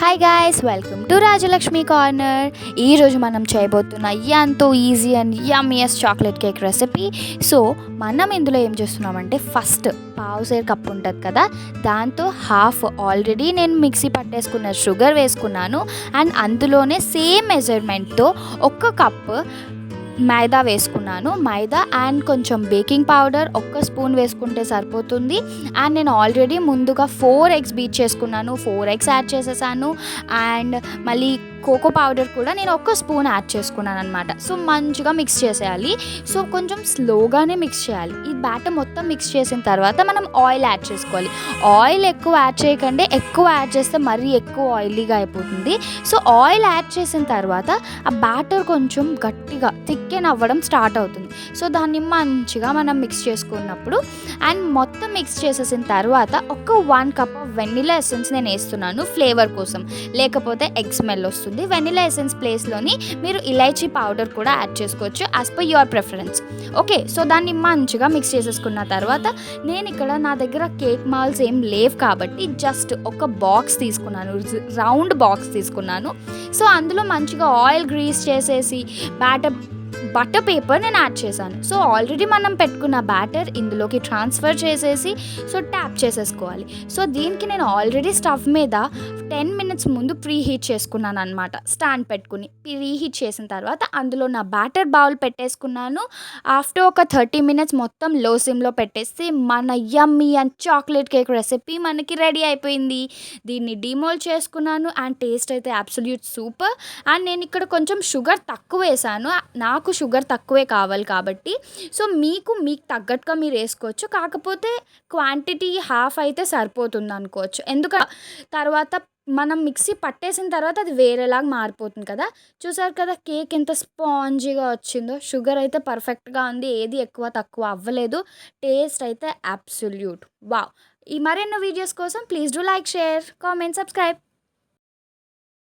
Hi guys, welcome to Rajalakshmi corner. ఈరోజు మనం చేయబోతున్న ఎంతో easy and yummiest chocolate cake recipe. So మనం ఇందులో ఏం చేస్తున్నామంటే, ఫస్ట్ పావు సేరు కప్పు ఉంటుంది కదా, దాంతో హాఫ్ ఆల్రెడీ నేను మిక్సీ పట్టేసుకున్న షుగర్ వేసుకున్నాను. అండ్ అందులోనే సేమ్ మెజర్మెంట్తో 1 కప్పు మైదా వేసుకున్నాను. మైదా అండ్ కొంచెం బేకింగ్ పౌడర్ 1 స్పూన్ వేసుకుంటే సరిపోతుంది. అండ్ నేను ఆల్రెడీ ముందుగా 4 ఎగ్స్ బీట్ చేసుకున్నాను. 4 ఎగ్స్ యాడ్ చేసేసాను. అండ్ మళ్ళీ కోకో పౌడర్ కూడా నేను 1 స్పూన్ యాడ్ చేసుకున్నాను అనమాట. సో మంచిగా మిక్స్ చేసేయాలి. సో కొంచెం స్లోగానే మిక్స్ చేయాలి. ఈ బ్యాటర్ మొత్తం మిక్స్ చేసిన తర్వాత మనం ఆయిల్ యాడ్ చేసుకోవాలి. ఆయిల్ ఎక్కువ యాడ్ చేయకండి, ఎక్కువ యాడ్ చేస్తే మరీ ఎక్కువ ఆయిలీగా అయిపోతుంది. సో ఆయిల్ యాడ్ చేసిన తర్వాత ఆ బ్యాటర్ కొంచెం గట్టిగా థిక్కెన్ అవ్వడం స్టార్ట్ అవుతుంది. సో దాన్ని మంచిగా మనం మిక్స్ చేసుకున్నప్పుడు అండ్ మొత్తం మిక్స్ చేసేసిన తర్వాత 1 కప్ ఆఫ్ వెనిలా ఎసెన్స్ నేను వేస్తున్నాను ఫ్లేవర్ కోసం, లేకపోతే ఎగ్ స్మెల్ వస్తుంది. వెనిలా ఎసెన్స్ ప్లేస్లోని మీరు ఇలైచీ పౌడర్ కూడా యాడ్ చేసుకోవచ్చు, as per your preference. Okay, so దాన్ని మంచిగా మిక్స్ చేసేసుకున్న తర్వాత నేను ఇక్కడ నా దగ్గర కేక్ మాల్స్ ఏం లేవు కాబట్టి జస్ట్ ఒక బాక్స్ తీసుకున్నాను, రౌండ్ బాక్స్ తీసుకున్నాను. సో అందులో మంచిగా ఆయిల్ గ్రీస్ చేసేసి బటర్ పేపర్ నేను యాడ్ చేశాను. సో ఆల్రెడీ మనం పెట్టుకున్న బ్యాటర్ ఇందులోకి ట్రాన్స్ఫర్ చేసేసి సో ట్యాప్ చేసేసుకోవాలి. సో దీనికి నేను ఆల్రెడీ స్టవ్ మీద 10 మినిట్స్ ముందు ప్రీ హీట్ చేసుకున్నాను అనమాట. స్టాండ్ పెట్టుకుని ప్రీ హీట్ చేసిన తర్వాత అందులో నా బ్యాటర్ బౌల్ పెట్టేసుకున్నాను. ఆఫ్టర్ ఒక 30 మినిట్స్ మొత్తం లో సిమ్లో పెట్టేస్తే మన యమ్మీ అండ్ చాక్లెట్ కేక్ రెసిపీ మనకి రెడీ అయిపోయింది. దీన్ని డిమోల్డ్ చేసుకున్నాను అండ్ టేస్ట్ అయితే అబ్సల్యూట్ సూపర్. అండ్ నేను ఇక్కడ కొంచెం షుగర్ తక్కువ వేసాను, నాకు షుగర్ తక్కువే కావాలి కాబట్టి. సో మీకు తగ్గట్టుగా మీరు వేసుకోవచ్చు, కాకపోతే క్వాంటిటీ హాఫ్ అయితే సరిపోతుంది అనుకోవచ్చు. ఎందుకంటే తర్వాత మనం మిక్సీ పట్టేసిన తర్వాత అది వేరేలాగా మారిపోతుంది కదా. చూసారు కదా కేక్ ఎంత స్పాంజీగా వచ్చిందో. షుగర్ అయితే పర్ఫెక్ట్గా ఉంది, ఏది ఎక్కువ తక్కువ అవ్వలేదు. టేస్ట్ అయితే అబ్సల్యూట్ వావ్. ఈ మరెన్నో వీడియోస్ కోసం please do like, share, comment, subscribe.